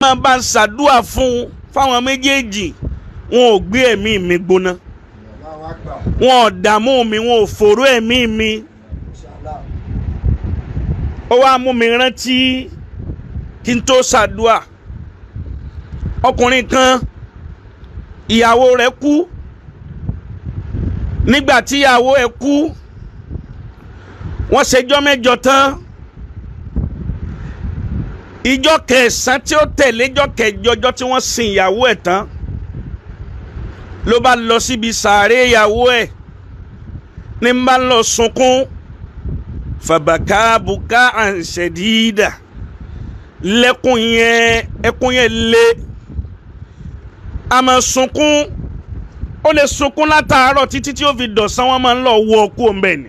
máa bá ṣàdúà fáwọn méjèèjì wọn ò gbé ẹ̀mí mi gbóná wọn ò dààmú mi wọn ò fòró ẹ̀mí mi ó wá mú mi rántí kí n tó ṣàdúà ọkùnrin kan ìyàwó rẹ̀ kú nígbà tí ìyàwó ẹ̀ kú wọ́n ṣèjọ́ mẹ́jọ tán ìjọ́ kẹsàn tí ó tẹ̀lé ìjọ́ kẹjọ ọjọ́ tí wọ́n sin ìyàwó ẹ̀ tán ló bá lọ síbi sàárè ìyàwó ẹ̀ ní bá lọ sunkún fàbàkà bùkà àǹṣẹ̀dídà lẹ́kùn yẹn ẹkùn yẹn lé àmọ́ sunkún ó lè sunkún látàárọ̀ títí tí ó fi dọ̀sán wọn máa ń lọ wọ ọkú ọ̀nbẹ ni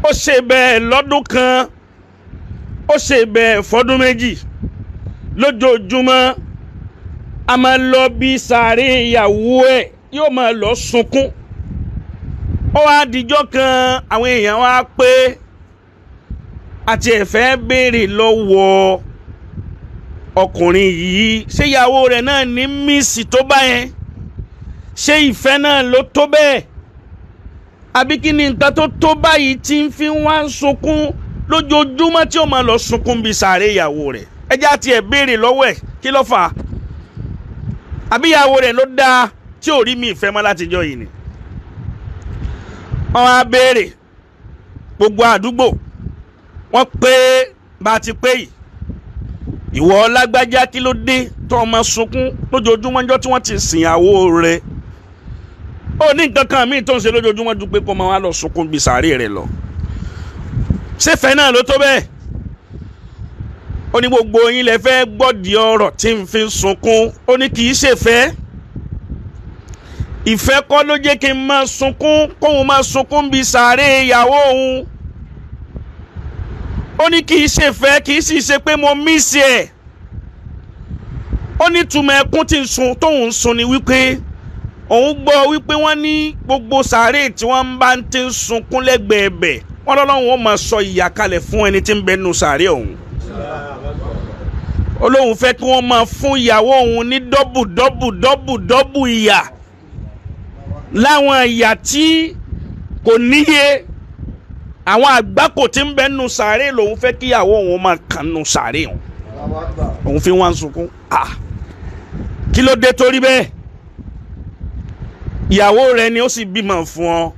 ó ṣe bẹ́ẹ̀ lọ́dún kan ó ṣe bẹ́ẹ̀ fọ́dún méjì lójoojúmọ́ a máa lọ bí sàárè ìyàwó ẹ̀ yóò máa lọ sunkún ó wá dijọ́ kan àwọn èèyàn wá pé àti ẹ̀fẹ́ béèrè lọ́wọ́ ọkùnrin yìí ṣé ìyàwó rẹ̀ náà ní mísì tó bá yẹn ṣé ìfẹ́ náà ló tó bẹ́ẹ̀ àbí kí ni nǹkan tó tó báyìí tí ń fi wá sunkún lójoojúmọ́ tí ó máa lọ sunkún bí sàárè ìyàwó rẹ̀ ẹjẹ́ àti ẹ̀ béèrè lọ́wọ́ ẹ̀ kí ló fà á àbí ìyàwó rẹ̀ ló dáa tí ò rí mi ìfẹ́ mọ́ látijọ́ yìí ni wọ́n á béèrè gbogbo àdúgbò wọ́n pé bá a ti pé yìí ìwọ lágbájá kí ló dé tó máa sunkún lójoojúmọ́ ọjọ́ tí wọ́n ti sìn ìyàwó rẹ̀ ó ní nǹkan kan míì tó ń ṣe lójoojúmọ́ ju pé kó máa wá lọ sunkún bí sàárè rẹ̀ lọ ṣé fẹ́ náà ló tó bẹ́ẹ̀ ó ní gbogbo yín lẹ fẹ́ gbọ́dì ọ̀rọ̀ tí ń fi sunkún ó ní kì í ṣe fẹ́ ìfẹ́ kọ́ ló jẹ́ kí n máa sunkún kóun máa sunkún bí sàárè ìyàwó òun ó ní kì í ṣe fẹ́ kì í sì ṣe pé mo mísì ẹ̀ ó ní túmọ̀ ẹkún tí ń sun tóun ń sun ni wípé òun gbọ́ wípé wọ́n ní gbogbo sàárè tí wọ́n bá ti ń sunkún lẹ́gbẹ̀ẹ́ bẹ̀ wọ́n lọ́lọ́run ó máa sọ ìyà kalẹ̀ fún ẹni tí ń bẹ nínú sàárè òun olóhùn fẹ́ kí wọ́n máa fún ìyàwó òun ní dọ́bù ìyà láwọn ìyà tí kò níye àwọn àgbákò tí ń bẹ nínú sàárè lòun fẹ́ kí ìyàwó òun máa kàn nínú sàárè òun fi wọ́n sunkún kí ló dé torí bẹ́ẹ̀ ìyàwó rẹ̀ ni ó sì bímọ fún ọ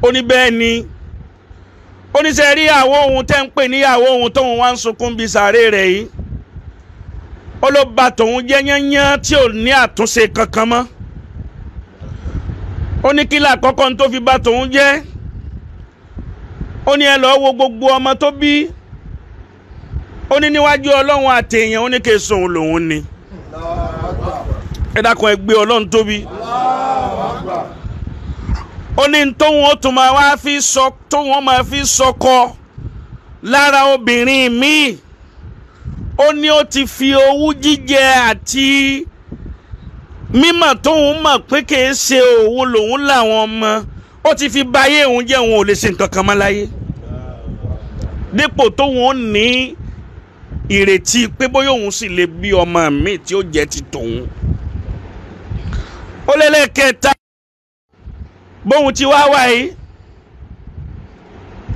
ó ní bẹ́ẹ̀ ni ó ní sẹ́ rí ìyàwó òun tẹ́ ń pè níyàwó òun tóun wá ń sunkún bí sàárè rẹ̀ yìí ó ló bà tòun jẹ́ yányán tí ò ní àtúnṣe kankan mọ́ ó ní kí lákọ́kọ́ tó fi bà tòun jẹ́ ó ní ẹ lọ wo gbogbo ọmọ tó bí ó ní níwájú ọlọ́run àtẹ̀yàn ó ní kí èso òun lòun ni ẹ dákun ẹ gbé ọlọ́run tóbi ó ní tóun ó tún máa wá fi sọ tóun ó máa fi sọkọ lára obìnrin míì ó ní ó ti fi owú jíjẹ àti mímọ̀ tóun mọ̀ pé kìí ṣe òun lòun làwọn ọmọ ó ti fi báyé òun jẹ́ òun ò lè ṣe nǹkan kan mọ́ láyé dípò tóun ó ní ìrètí pé bóyá òun sì lè bí ọmọ mi tí ó jẹ́ ti tòun ó lélẹ́kẹta bóun ti wá wáyé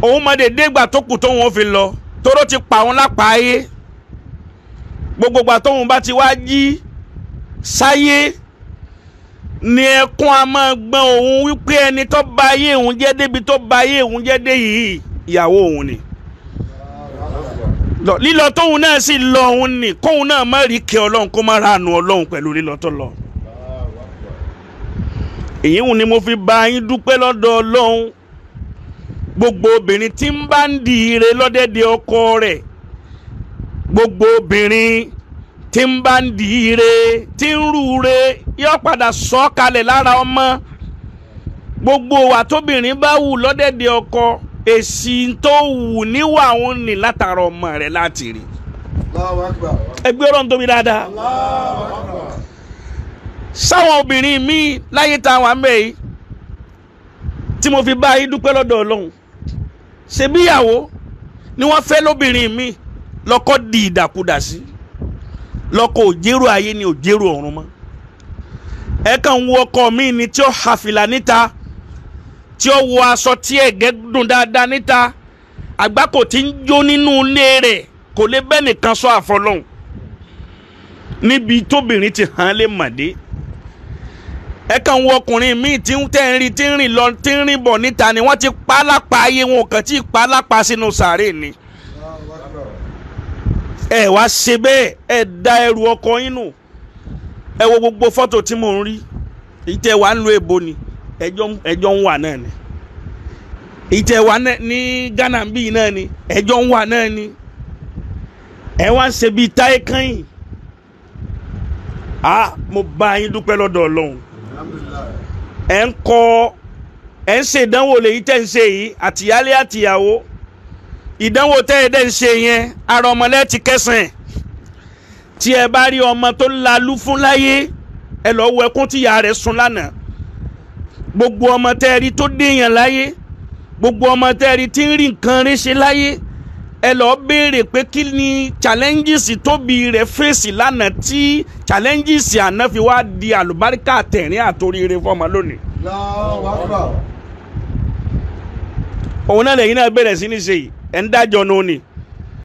òun mọ̀ dédé ìgbà tó kù tóun ó fi lọ tóró ti pa òun lápá ayé gbogbo ìgbà tóun bá ti wá jí sáyé ni ẹkún a máa gbọ́n òun wípé ẹni tó bà ayé òun jẹ́ débi tó bà ayé òun jẹ́ dé yìí ìyàwó òun ni lílọ tóun náà sì lọ òun ni kóun náà má rí kẹ́ ọlọ́run kó má ránú ọlọ́run pẹ̀lú lílọ tó lọ èyí hùn ni mo fi bá yín dúpẹ́ lọ́dọ̀ ọlọ́run gbogbo obìnrin tí ń bá ń di ire lọ́dẹ̀dẹ̀ ọkọ rẹ̀ gbogbo obìnrin tí ń bá ń di ire tí ń rúure yóò padà sọ kalẹ̀ lára ọmọ gbogbo wa tóbìnrin bá wù lọ́dẹ̀dẹ̀ ọkọ èsì tó wù níwà òun ní látara ọmọ rẹ̀ láti rí ẹgbẹ́ ọlọ́run tóbi dáadáa sáwọn obìnrin míì láyé tá a wà mẹ́ yìí tí mo fi bá yín dúpẹ́ lọ́dọ̀ ọlọ́run ṣe bíyàwó ni wọ́n fẹ́ lóbìnrin míì lọ́kọ́ di ìdàkudà sí lọ́kọ òjèrò ayé ni òjèrò ọ̀run mọ́ ẹ kàn wo ọkọ mi ni tí ó hafìlà níta tí ó wọ aṣọ tí ẹ̀gẹ́ dùn dáadáa níta àgbákò tí ń jó nínú ilé rẹ̀ kò lè bẹ́ẹ̀ nìkan sọ àfọlọ́hún níbi tóbìnrin ti hàn lè màdé ẹ kàn wo ọkùnrin míì tí ń tẹ́ tí ń rìn lọ tí ń rìn bọ̀ níta ni wọ́n ti pa á lápá ayé wọn kàn tí ì pa á lápá sínú sàárè ni ẹ wá ṣe bẹ́ẹ̀ ẹ da ẹrù ọkọ yín nù ẹ wo gbogbo fọ́tò tí mò ń rí ìtẹ̀ wà ń lo èbó ni ẹjọ́ ń wà náà ni ìtẹ̀ wà ní Ghana bíi náà ni ẹjọ́ ń wà náà ni ẹ wá ń ṣe bíi táyé kányìn mo bá yín dúpẹ́ lọ́dọ̀ Ọlọ́run ẹ ń ṣe ìdánwò lèyí tẹ́ ń ṣe yìí àtìyálé àtìyàwó ìdánwò tẹ́ ẹ dẹ́ ń ṣe yẹn ara ọmọlẹ́ ti kẹsàn-án tí ẹ bá rí ọmọ tó lalú fún láyé ẹ lọ wo ẹkún tíyà rẹ̀ sun lánàá gbogbo ọmọ tẹ́ ẹ rí tó déyàn láyé gbogbo ọmọ tẹ́ ẹ rí tí ń rí nǹkan rí ṣe láyé ẹ lọ béèrè pé kí ni challenges tóbi rẹ̀ fèsì lánàá tí challenges àná fi wá di àlùbáríkà tẹ̀rín àtòríire fọmọ lónìí. òun náà lẹ́yìn náà bẹ̀rẹ̀ sí ní ṣe yìí ẹ̀ ń dájọ́ ní òní